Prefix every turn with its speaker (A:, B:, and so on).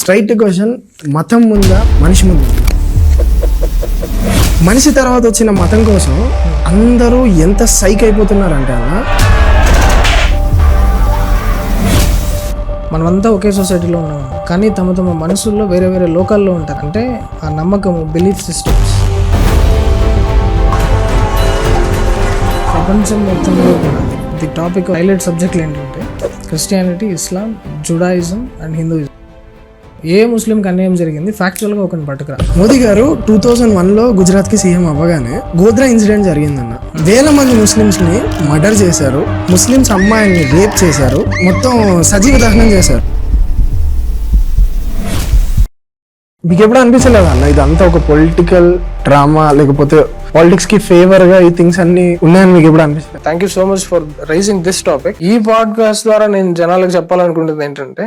A: Straight question, మతం ముందా మనిషి ముందు? మనిషి తర్వాత వచ్చిన మతం కోసం అందరూ ఎంత సైక్ అయిపోతున్నారంటే అన్న, మనమంతా ఒకే సొసైటీలో ఉన్నాం కానీ తమ తమ మనసుల్లో వేరే వేరే లోకాల్లో ఉంటారు. అంటే ఆ నమ్మకము, బిలీఫ్ సిస్టమ్స్ ప్రపంచం మొత్తంలో కూడా ది టాపిక్ హైలైట్ సబ్జెక్టులు ఏంటంటే Christianity, Islam, Judaism and Hinduism. ఏ ముస్లింకి అన్యాయం జరిగింది ఫ్యాక్చువల్గా ఒకరిని పట్టుకురా. మోదీ గారు 2001లో గుజరాత్కి సీఎం అవ్వగానే గోద్రా ఇన్సిడెంట్ జరిగిందన్న. వేల మంది ముస్లిమ్స్ని మర్డర్ చేశారు, ముస్లిమ్స్ అమ్మాయిల్ని రేప్ చేశారు, మొత్తం సజీవ దహనం చేశారు. మీకు ఎప్పుడు అనిపించలేదా అన్న ఇదంతా ఒక పొలిటికల్ డ్రామా, లేకపోతే పాలిటిక్స్ కి ఫేవర్ గా ఈ థింగ్స్ అన్ని ఉన్నాయని మీకు ఎప్పుడు అనిపిస్తుంది? Thank you so much for raising this topic. ఈ పాడ్కాస్ట్ ద్వారా నేను జనాలకు చెప్పాలనుకుంటుంది ఏంటంటే